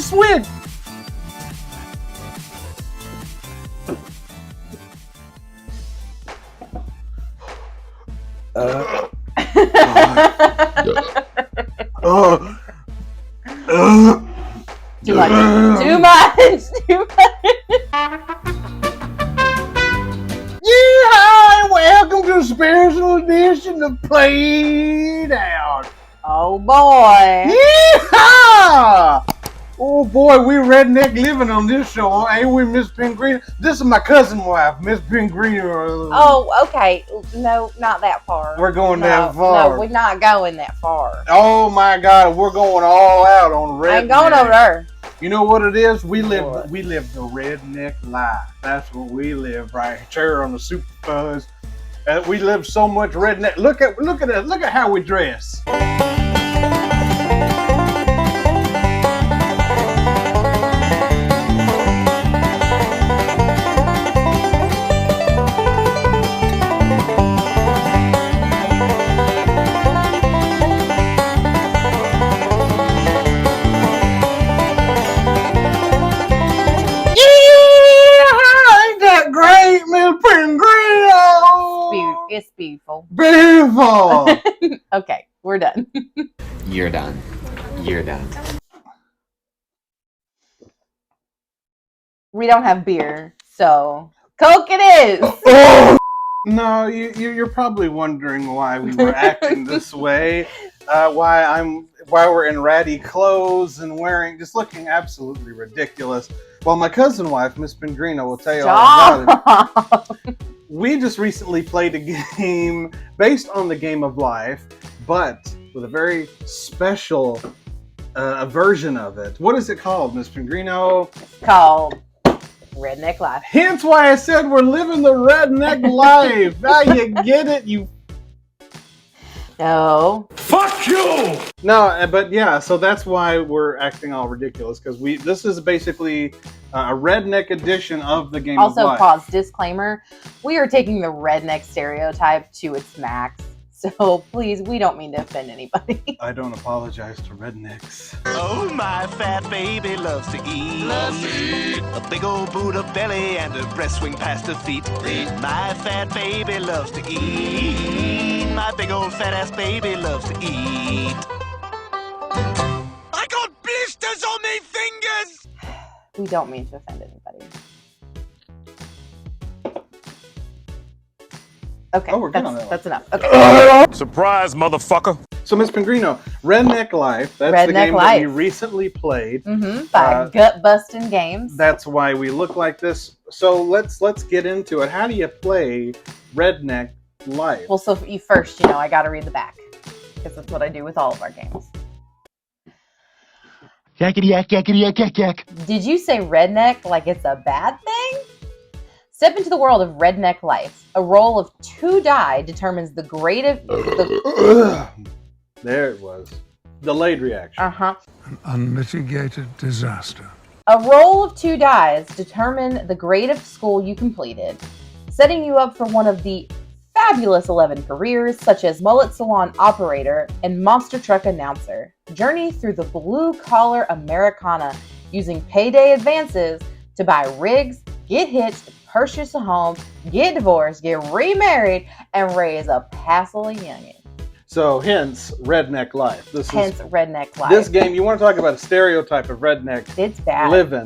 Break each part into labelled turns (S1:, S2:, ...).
S1: swig.
S2: Too much. Too much. Too much.
S1: Yeehaw! Welcome to a special edition of Played Out.
S2: Oh boy.
S1: Yeehaw! Oh boy, we redneck living on this show, ain't we, Miss Pengrino? This is my cousin wife, Miss Pengrino.
S2: Oh, okay. No, not that far.
S1: We're going that far.
S2: No, we're not going that far.
S1: Oh my God, we're going all out on redneck.
S2: I ain't going over there.
S1: You know what it is? We live the redneck life. That's what we live right here on the Super Fuzz. We live so much redneck. Look at it. Look at how we dress.
S2: It's beautiful.
S1: Beautiful.
S2: Okay, we're done.
S3: You're done. You're done.
S2: We don't have beer, so Coke it is.
S1: Oh, no, you're probably wondering why we were acting this way. Why we're in ratty clothes and just looking absolutely ridiculous. Well, my cousin wife, Miss Pengrino, will tell you all about it. We just recently played a game based on the game of life, but with a very special version of it. What is it called, Miss Pengrino?
S2: It's called Redneck Life.
S1: Hence why I said we're living the redneck life. Now you get it, you...
S2: No.
S1: Fuck you! No, but yeah, so that's why we're acting all ridiculous, because this is basically a redneck edition of the game of life.
S2: Also, pause, disclaimer, we are taking the redneck stereotype to its max. So please, we don't mean to offend anybody.
S1: I don't apologize to rednecks.
S4: Oh, my fat baby loves to eat. Loves to eat. A big old Buddha belly and a breast swing past her feet. My fat baby loves to eat. My big old fat ass baby loves to eat. I got blisters on me fingers!
S2: We don't mean to offend anybody. Okay,
S1: oh, we're good on that one.
S2: That's enough. Okay.
S5: Surprise, motherfucker.
S1: So, Miss Pengrino, Redneck Life, that's the game that we recently played.
S2: By gut-busting games.
S1: That's why we look like this. So, let's get into it. How do you play Redneck Life?
S2: Well, so you first, I got to read the back. Because that's what I do with all of our games.
S4: Yakety yak, yakety yak, yak, yak.
S2: Did you say redneck like it's a bad thing? Step into the world of Redneck Life. A roll of 2 die determines the grade of...
S1: There it was. Delayed reaction.
S2: An
S6: unmitigated disaster.
S2: A roll of 2 dice determine the grade of school you completed, setting you up for one of the fabulous 11 careers, such as mullet salon operator and monster truck announcer. Journey through the blue-collar Americana using payday advances to buy rigs, get hitched, purchase a home, get divorced, get remarried, and raise a passel youngin'.
S1: So, hence, Redneck Life.
S2: Redneck Life.
S1: This game, you want to talk about a stereotype of redneck
S2: it's bad.
S1: living.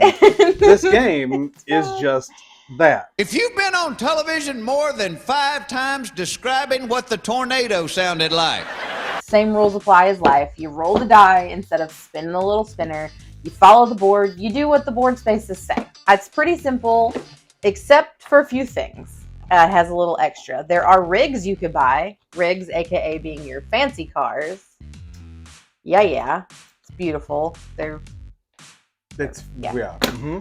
S1: This game is just that.
S7: If you've been on television more than 5 times describing what the tornado sounded like.
S2: Same rules apply as life. You roll the die instead of spinning the little spinner. You follow the board. You do what the board spaces say. It's pretty simple, except for a few things. It has a little extra. There are rigs you could buy. Rigs, aka being your fancy cars. Yeah. It's beautiful. Yeah.
S1: Mm-hmm.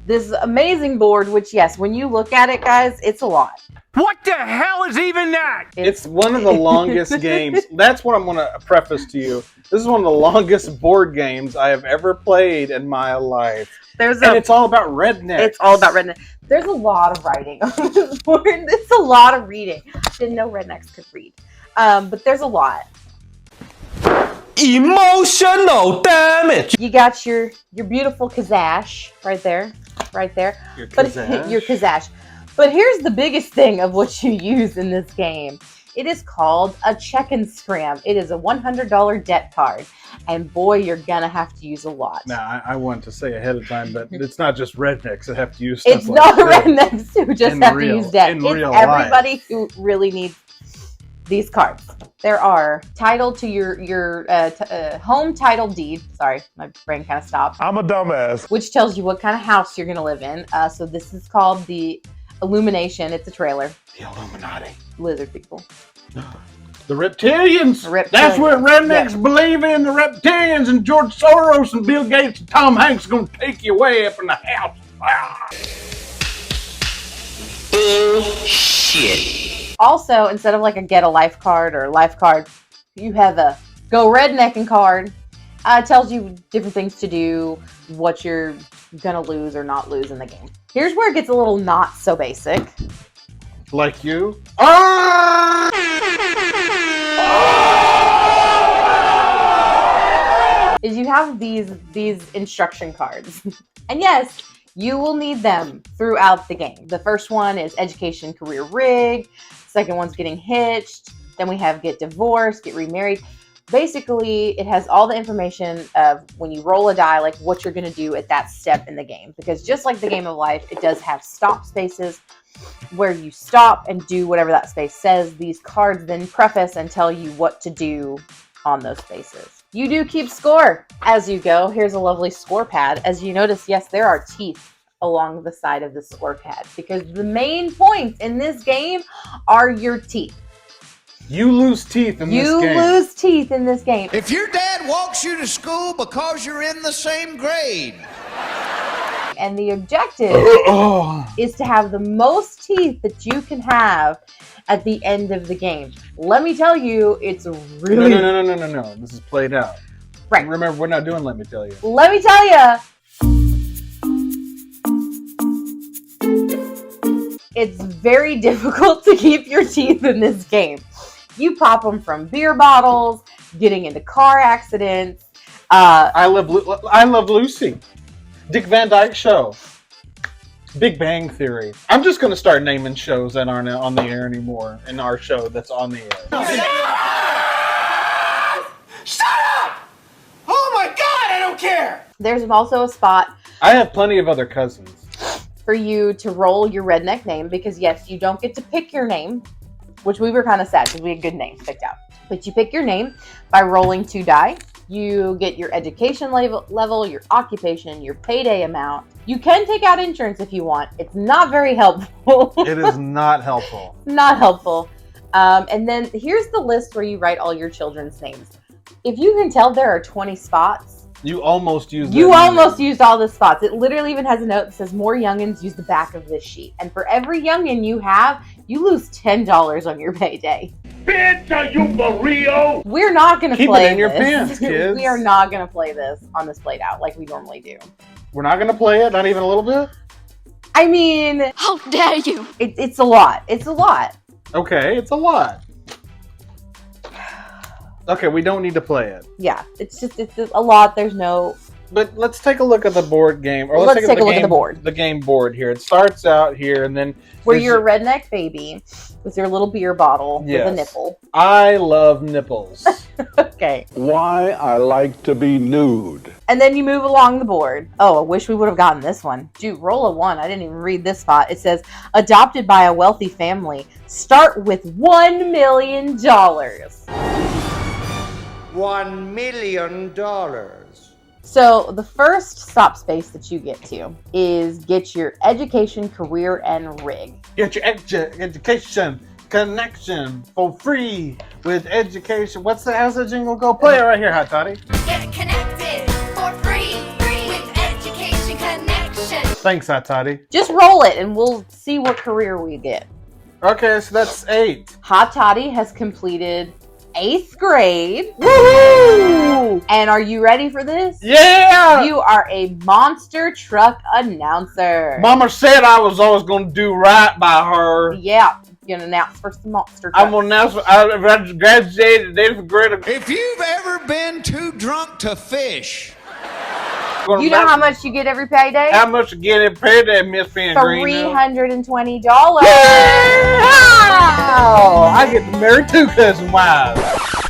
S2: This amazing board, which, yes, when you look at it, guys, it's a lot.
S5: What the hell is even that?
S1: It's one of the longest games. That's what I'm going to preface to you. This is one of the longest board games I have ever played in my life. And it's all about rednecks.
S2: It's all about rednecks. There's a lot of writing on this board. It's a lot of reading. Didn't know rednecks could read. But there's a lot.
S5: Emotional damage.
S2: You got your beautiful Kazash right there.
S1: Your
S2: But
S1: Kazash?
S2: your Kazash. But here's the biggest thing of what you use in this game. It is called a check and scram. It is a $100 debt card. And boy, you're gonna have to use a lot.
S1: Now, I want to say ahead of time, but it's not just rednecks that have to use stuff
S2: It's
S1: like
S2: not
S1: this.
S2: rednecks who just have to use debt.
S1: In
S2: It's
S1: real
S2: everybody
S1: life.
S2: who really needs these cards. There are title to your home title deed. Sorry, my brain kind of stopped.
S5: I'm a dumbass.
S2: Which tells you what kind of house you're going to live in. So this is called the Illumination. It's a trailer.
S1: The Illuminati.
S2: Lizard people.
S1: The reptilians.
S2: Reptilians.
S1: That's what rednecks
S2: Yes.
S1: believe in. The reptilians, and George Soros and Bill Gates and Tom Hanks are going to take you way up in the house. Ah.
S2: Also, instead of like a get a life card or a life card, you have a go rednecking card. It tells you different things to do, what you're gonna lose or not lose in the game. Here's where it gets a little not so basic.
S1: Like you? Ah!
S2: Is you have these instruction cards. And yes, you will need them throughout the game. The first one is education, career, rig. Second one's getting hitched. Then we have get divorced, get remarried. Basically, it has all the information of when you roll a die, like what you're going to do at that step in the game. Because just like the game of life, it does have stop spaces where you stop and do whatever that space says. These cards then preface and tell you what to do on those spaces. You do keep score as you go. Here's a lovely score pad. As you notice, yes, there are teeth along the side of the score pad because the main points in this game are your teeth.
S1: You lose teeth in this game.
S2: You lose teeth in this game.
S7: If your dad walks you to school because you're in the same grade.
S2: And the objective
S1: Oh.
S2: is to have the most teeth that you can have at the end of the game. Let me tell you, it's really...
S1: No. This is played out.
S2: Right.
S1: Remember, we're not doing Let Me Tell You.
S2: Let me tell you, it's very difficult to keep your teeth in this game. You pop them from beer bottles, getting into car accidents.
S1: I Love Lucy. Dick Van Dyke Show. Big Bang Theory. I'm just going to start naming shows that aren't on the air anymore in our show that's on the air.
S5: Shut up! Oh my god, I don't care!
S2: There's also a spot
S1: I have plenty of other cousins.
S2: for you to roll your redneck name because, yes, you don't get to pick your name, which we were kind of sad because we had good names picked out. But you pick your name by rolling 2 die. You get your education level, your occupation, your payday amount. You can take out insurance if you want. It's not very helpful.
S1: It is not helpful.
S2: Not helpful. And then here's the list where you write all your children's names. If you can tell, there are 20 spots.
S1: You almost used
S2: You
S1: that
S2: almost
S1: name.
S2: used all the spots. It literally even has a note that says more youngins use the back of this sheet. And for every youngin you have, you lose $10 on your payday.
S5: Bitch, are you for real?
S2: We're not going to
S1: Keep
S2: play
S1: it in your
S2: this.
S1: pants, kids.
S2: We are not going to play this on this played out like we normally do.
S1: We're not going to play it? Not even a little bit?
S2: I mean,
S8: How dare you?
S2: it's a lot. It's a lot.
S1: Okay, it's a lot. Okay, we don't need to play it.
S2: Yeah, it's a lot. There's no...
S1: But let's take a look at the board game. Or
S2: Let's take a look at the board.
S1: The game board here. It starts out here, and then
S2: Where
S1: there's-
S2: you're a redneck baby with your little beer bottle with a
S1: Yes.
S2: nipple.
S1: I love nipples.
S2: Okay.
S6: Why I like to be nude.
S2: And then you move along the board. Oh, I wish we would have gotten this one. Dude, roll a 1. I didn't even read this spot. It says, adopted by a wealthy family. Start with $1 million.
S9: $1 million.
S2: So the first stop space that you get to is get your education, career, and rig.
S1: Get your education connection for free with education. How's that jingle go? Play it right here, Hot Toddy.
S8: Get connected for free with education connection.
S1: Thanks, Hot Toddy.
S2: Just roll it and we'll see what career we get.
S1: Okay, so that's 8.
S2: Hot Toddy has completed 8th grade. Woohoo! And are you ready for this?
S1: Yeah!
S2: You are a monster truck announcer.
S1: Mama said I was always going to do right by her.
S2: Yeah, You gonna announce for some monster
S1: I'm
S2: truck?
S1: gonna announce I graduated today for grade.
S7: If you've ever been too drunk to fish,
S2: You know how much you get every payday?
S1: How much you get every payday, Miss Pengrino?
S2: $320.
S1: Oh, I get to marry 2 cousin wives.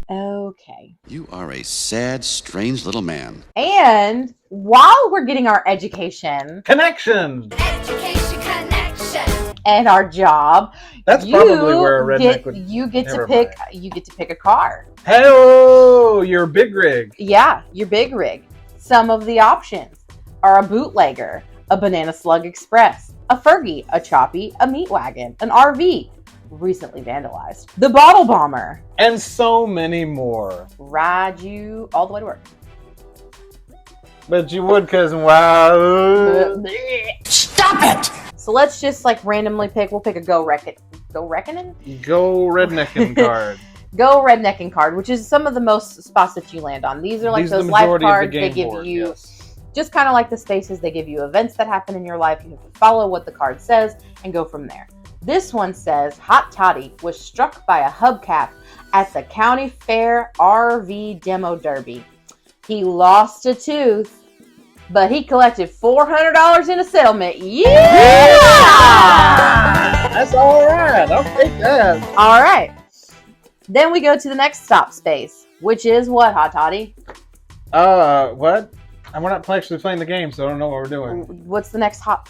S2: Okay.
S10: You are a sad, strange little man.
S2: And while we're getting our education,
S1: Connections.
S8: Education connection.
S2: and our job,
S1: That's probably where a redneck would.
S2: you get to
S1: never
S2: pick
S1: mind.
S2: you get to pick a car.
S1: Hello, you're a big rig.
S2: Yeah, your big rig. Some of the options are a bootlegger, a Banana Slug Express, a Fergie, a Choppy, a Meat Wagon, an RV, recently vandalized, the Bottle Bomber,
S1: And so many more.
S2: ride you all the way to work.
S1: But you would, cousin. Wow.
S2: Stop it! So let's just like randomly pick. We'll pick a Go Reckoning. Go
S1: rednecking card.
S2: Go Rednecking card, which is some of the most spots that you land on. These are like
S1: These are
S2: those
S1: the
S2: life
S1: majority of the
S2: cards they
S1: game
S2: give
S1: board,
S2: you.
S1: yes.
S2: Just kind of like the spaces, they give you events that happen in your life. You have to follow what the card says and go from there. This one says, Hot Toddy was struck by a hubcap at the County Fair RV Demo Derby. He lost a tooth, but he collected $400 in a settlement. Yeah!
S1: That's all right. I'll take that.
S2: All right. Then we go to the next stop space, which is what, Hot Toddy?
S1: What? And we're not actually playing the game, so I don't know what we're doing.
S2: What's the next stop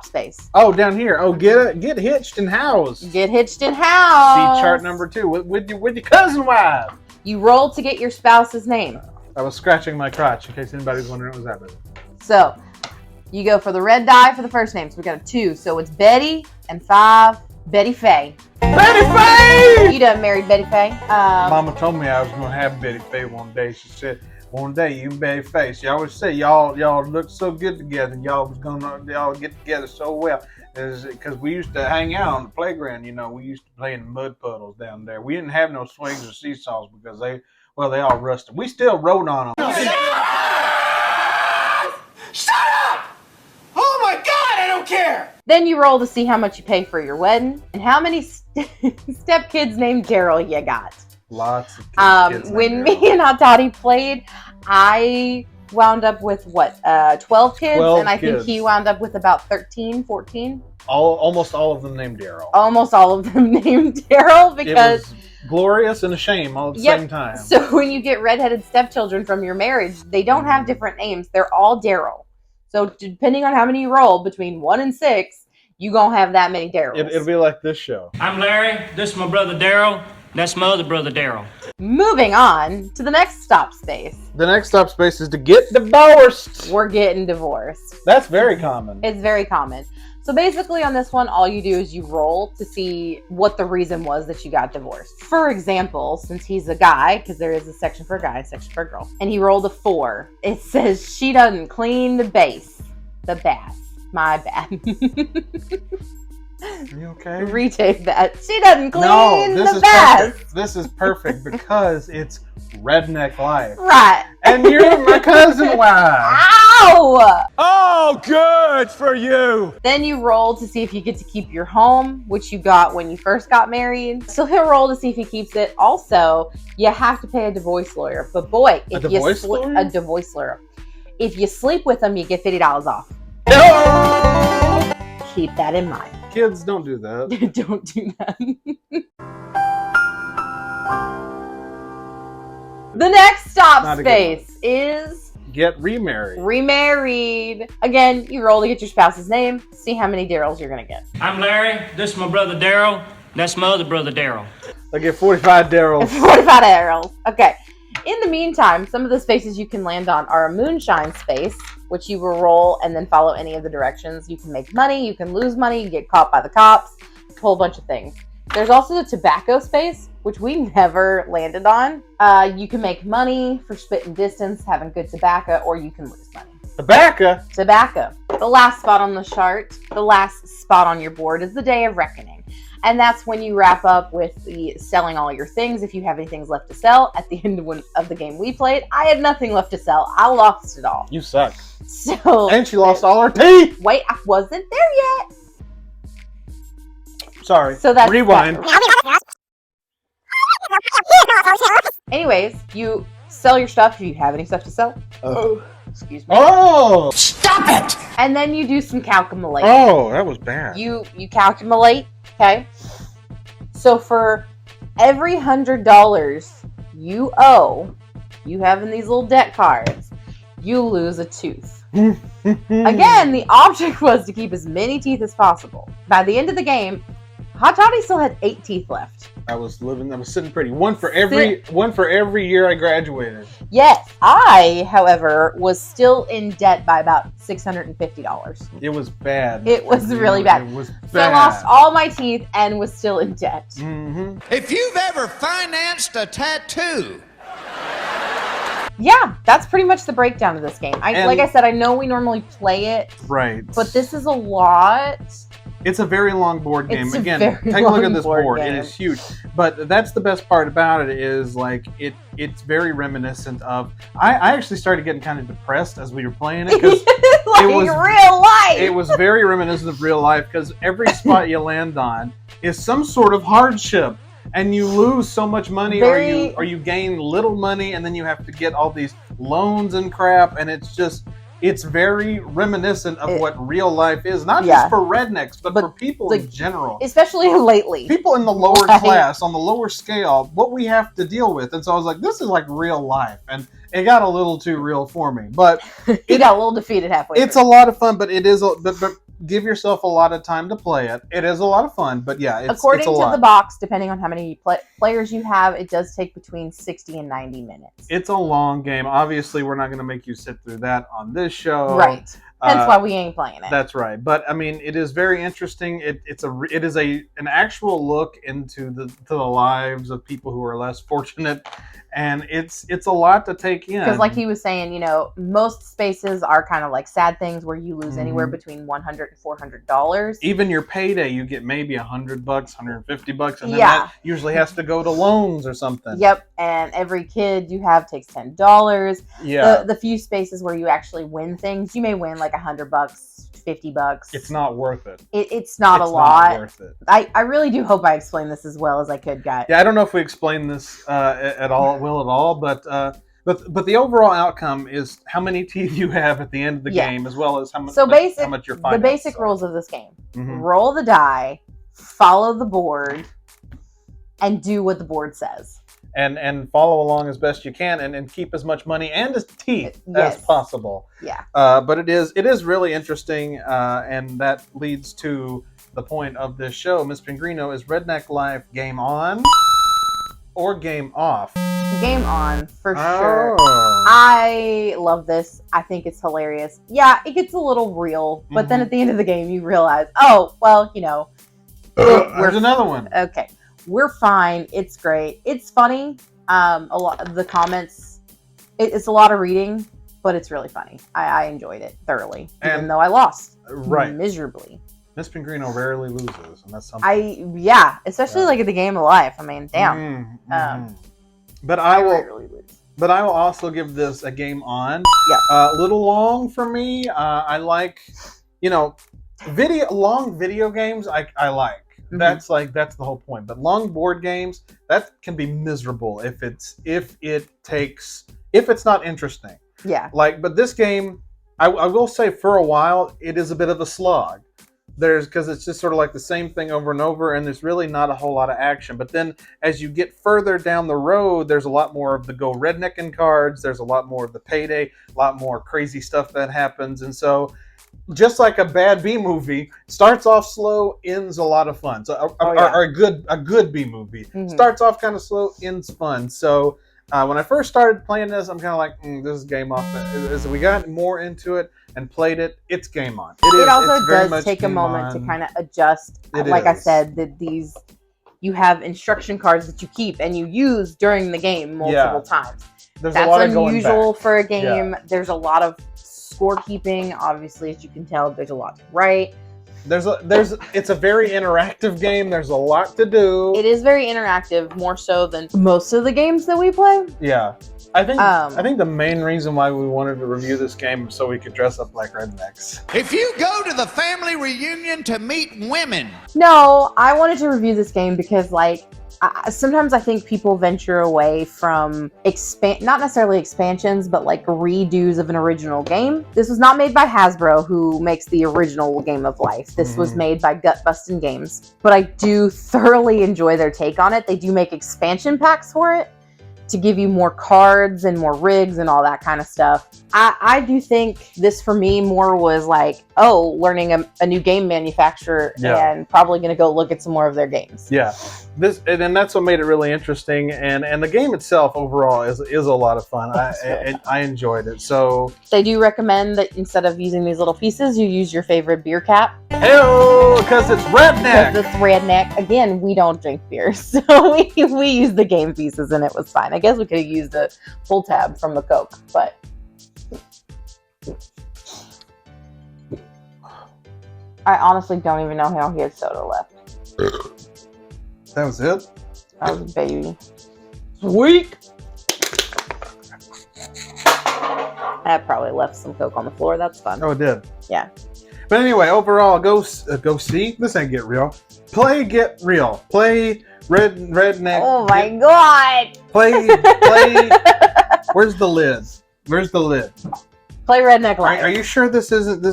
S2: space?
S1: Oh, down here. Oh, get hitched and housed.
S2: Get hitched and housed.
S1: See chart number 2 with your cousin wife.
S2: You roll to get your spouse's name.
S1: I was scratching my crotch in case anybody's wondering what was happening.
S2: So you go for the red die for the first name. So we got a 2. So it's Betty and 5. Betty Faye.
S1: Betty Faye!
S2: You done married Betty Faye?
S1: Mama told me I was gonna have Betty Faye one day. She said, "One day you and Betty Faye." She always said y'all look so good together. And y'all get together so well. Because we used to hang out on the playground. You know, we used to play in the mud puddles down there. We didn't have no swings or seesaws because they all rusted. We still rode on them.
S5: Shut up! Oh my God, I don't care!
S2: Then you roll to see how much you pay for your wedding and how many stepkids named Daryl you got.
S1: Lots of kids.
S2: When me and Hot Toddy played, I wound up with 12 kids,
S1: 12
S2: and I think
S1: kids.
S2: he wound up with about 13, 14.
S1: Almost all of them named Daryl.
S2: Almost all of them named Daryl because
S1: it was glorious and a shame all at the same time.
S2: So when you get redheaded stepchildren from your marriage, they don't have different names. They're all Daryl. So depending on how many you roll, between 1 and 6, you gonna have that many Daryls.
S1: It'll be like this show.
S11: I'm Larry. This is my brother Daryl. That's my other brother Daryl.
S2: Moving on to the next stop space.
S1: The next stop space is to get divorced.
S2: We're getting divorced.
S1: That's very common.
S2: It's very common. So basically on this one, all you do is you roll to see what the reason was that you got divorced. For example, since he's a guy, because there is a section for a guy, a section for a girl, and he rolled a 4, it says she doesn't clean the bath. My bad.
S1: Are you okay?
S2: Retake that. She doesn't clean the bath.
S1: Perfect. This is perfect because it's Redneck Life.
S2: Right.
S1: And you're my cousin wife.
S2: Ow!
S5: Oh, good for you!
S2: Then you roll to see if you get to keep your home, which you got when you first got married. So he'll roll to see if he keeps it. Also, you have to pay a divorce lawyer. But boy, if a divorce lawyer. If you sleep with him, you get $50 off.
S1: No!
S2: Keep that in mind.
S1: Kids, don't do that.
S2: Don't do that. The next stop space is
S1: get remarried.
S2: Remarried. Again, you roll to get your spouse's name. See how many Daryls you're gonna get.
S11: I'm Larry. This is my brother Daryl. That's my other brother Daryl.
S1: I get 45 Daryls.
S2: 45 Daryls. Okay. In the meantime, some of the spaces you can land on are a moonshine space, which you will roll and then follow any of the directions. You can make money, you can lose money, you get caught by the cops, a whole bunch of things. There's also the tobacco space, which we never landed on. You can make money for spitting distance, having good tobacco, or you can lose money.
S1: Tobacco?
S2: Tobacco. The last spot on the chart, the last spot on your board is the Day of Reckoning. And that's when you wrap up with the selling all your things. If you have any things left to sell, at the end of the game we played, I had nothing left to sell. I lost it all.
S1: You suck.
S2: So
S1: and she lost all her teeth.
S2: Wait, I wasn't there yet.
S1: Sorry.
S2: So that's
S1: rewind.
S2: Anyways, you sell your stuff if you have any stuff to sell. Oh, excuse me.
S1: Oh,
S5: Stop it!
S2: And then you do some calculating.
S1: oh, that was bad.
S2: You calculate, okay? So for every $100 you owe, you have in these little debt cards, you lose a tooth. Again, the object was to keep as many teeth as possible. By the end of the game, Hot Toddy still had 8 teeth left.
S1: I was sitting pretty. One for every year I graduated.
S2: Yes, I, however, was still in debt by about $650.
S1: It was bad.
S2: It was really bad.
S1: It was bad.
S2: So I lost all my teeth and was still in debt.
S7: If you've ever financed a tattoo,
S2: Yeah, that's pretty much the breakdown of this game. Like I said, I know we normally play it,
S1: right,
S2: but this is a lot.
S1: It's a very long board game.
S2: It's a
S1: Again,
S2: very
S1: take a look at
S2: long
S1: this
S2: board
S1: board.
S2: game.
S1: It is huge. But that's the best part about it is like it's very reminiscent of. I actually started getting kind of depressed as we were playing it because
S2: like
S1: it was
S2: real life.
S1: It was very reminiscent of real life because every spot you land on is some sort of hardship. And you lose so much money, or you gain little money, and then you have to get all these loans and crap, and it's very reminiscent of what real life is, not just for rednecks, but for people in general.
S2: Especially lately.
S1: People in the lower class, on the lower scale, what we have to deal with. And so I was like, this is like real life. And it got a little too real for me. But
S2: you got a little defeated halfway
S1: through. It's a lot of fun, but it is but give yourself a lot of time to play it. It is a lot of fun, but yeah,
S2: according
S1: it's a
S2: to
S1: lot.
S2: The box, depending on how many players you have, it does take between 60 and 90 minutes.
S1: It's a long game. Obviously, we're not going to make you sit through that on this show.
S2: Right. Hence why we ain't playing it.
S1: That's right. But I mean, it is very interesting. It is an actual look into the lives of people who are less fortunate, and it's a lot to take in.
S2: Because like he was saying, you know, most spaces are kind of like sad things where you lose anywhere between $100 and $400.
S1: Even your payday, you get maybe $100, $150, and then that usually has to go to loans or something.
S2: Yep. And every kid you have takes $10.
S1: Yeah.
S2: The few spaces where you actually win things, you may win like $100, $50.
S1: It's not worth it.
S2: It's not a lot.
S1: Not worth it.
S2: I really do hope I explained this as well as I could, guys.
S1: Yeah, I don't know if we explained this at all, but the overall outcome is how many teeth you have at the end of the game, as well as how much your finances.
S2: The basic rules of this game: roll the die, follow the board, and do what the board says.
S1: And follow along as best you can, and keep as much money and as teeth as possible.
S2: Yeah.
S1: But it is really interesting, and that leads to the point of this show. Miss Pengrino, is Redneck Life game on or game off?
S2: Game on, for sure. I love this. I think it's hilarious. Yeah, it gets a little real, but then at the end of the game, you realize, oh, well, you know.
S1: There's another one.
S2: Okay. We're fine. It's great. It's funny. A lot of the comments, it's a lot of reading, but it's really funny. I enjoyed it thoroughly, even though I lost miserably.
S1: Miss Pengrino rarely loses, and that's something.
S2: Especially like at the game of life. I mean, damn.
S1: But I will also give this a game on.
S2: Yeah.
S1: A little long for me. I like, long video games. I like. That's the whole point. But long board games, that can be miserable if it's not interesting.
S2: Yeah.
S1: But this game, I will say for a while it is a bit of a slog. Because it's just sort of like the same thing over and over, and there's really not a whole lot of action. But then as you get further down the road, there's a lot more of the go rednecking cards. There's a lot more of the payday, a lot more crazy stuff that happens. And so just like a bad B movie, starts off slow, ends a lot of fun. So a good B movie starts off kind of slow, ends fun. So when I first started playing this, I'm kind of like, this is game off. As we got more into it and played it, it's game on.
S2: It also does take a moment to kind of adjust. Like I said, that you have instruction cards that you keep and you use during the game multiple times.
S1: That's
S2: unusual for a game. Yeah. There's a lot of scorekeeping. Obviously, as you can tell, there's a lot to write.
S1: It's a very interactive game. There's a lot to do.
S2: It is very interactive, more so than most of the games that we play.
S1: Yeah. I think the main reason why we wanted to review this game is so we could dress up like rednecks.
S7: If you go to the family reunion to meet women.
S2: No, I wanted to review this game because, like, sometimes I think people venture away from not necessarily expansions, but like redos of an original game. This was not made by Hasbro, who makes the original Game of Life. This was made by Gut Bustin' Games. But I do thoroughly enjoy their take on it. They do make expansion packs for it to give you more cards and more rigs and all that kind of stuff. I do think this for me more was like, learning a new game manufacturer and probably going to go look at some more of their games.
S1: Yeah, and that's what made it really interesting. And the game itself overall is a lot of fun. I enjoyed it. So
S2: they do recommend that instead of using these little pieces, you use your favorite beer cap.
S1: Hell, because it's redneck.
S2: Because it's redneck. Again, we don't drink beer, so we used the game pieces and it was fine. I guess we could have used a pull tab from the Coke, but. I honestly don't even know how he had soda left.
S1: That was it?
S2: That was a baby. Sweet! That probably left some Coke on the floor. That's fun.
S1: Oh, it did?
S2: Yeah.
S1: But anyway, overall, go see. This ain't Get Real. Play Get Real. Play Redneck.
S2: Oh my god!
S1: Play. Where's the lid? Where's the lid?
S2: Play Redneck Life.
S1: Are you sure this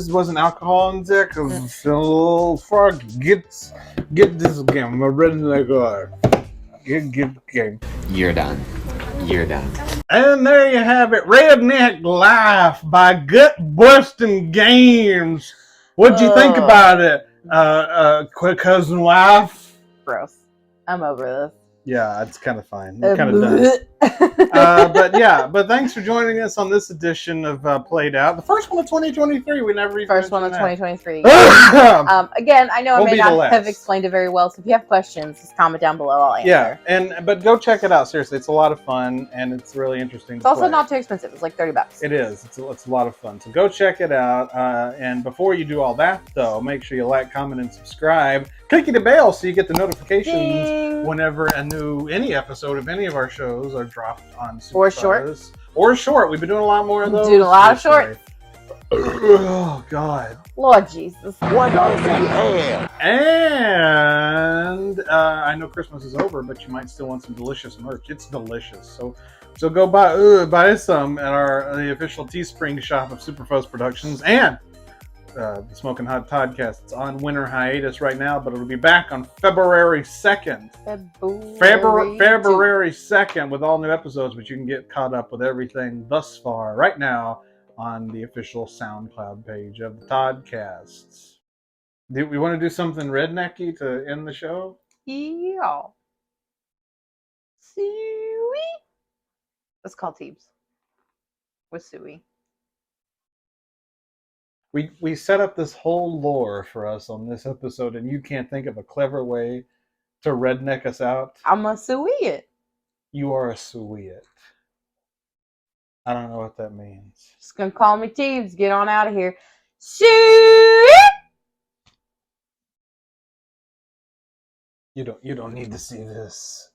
S1: wasn't alcohol in there? Because it's a little froggy. Get this game. My Redneck Life. Get the game.
S3: You're done. You're done.
S1: And there you have it. Redneck Life by Gut Bustin' Games. What'd you think about it? Quick cousin wife?
S2: Gross. I'm over this.
S1: Yeah, it's kind of fine. It kind of does. But thanks for joining us on this edition of Played Out. The first one of 2023. We never even
S2: First one of
S1: that.
S2: 2023. Again, I know I may not have explained it very well, so if you have questions, just comment down below. I'll answer.
S1: Yeah, but go check it out. Seriously, it's a lot of fun and it's really interesting.
S2: It's also not too expensive. It's like $30.
S1: It is. It's a lot of fun. So go check it out. And before you do all that, though, make sure you like, comment, and subscribe. Click the bell so you get the notifications whenever any episode of any of our shows are dropped on Superstars. Or short. We've been doing a lot more of those.
S2: Doing a lot of short.
S1: Oh, God.
S2: Lord Jesus.
S6: What does he have?
S1: And I know Christmas is over, but you might still want some delicious merch. It's delicious. So go buy some at the official Teespring shop of Superfuzz Productions. And the Smoking Hot Toddcast. It's on winter hiatus right now, but it'll be back on February 2nd. February 2nd with all new episodes, but you can get caught up with everything thus far right now on the official SoundCloud page of the Toddcasts. Do we want to do something rednecky to end the show?
S2: Yeah. Suey. Let's call Teebs. With Suey.
S1: We set up this whole lore for us on this episode, and you can't think of a clever way to redneck us out.
S2: I'm a Suey-it.
S1: You are a Suey-it. I don't know what that means.
S2: Just gonna call me Teebs. Get on out of here. Suey!
S1: You don't need to see this.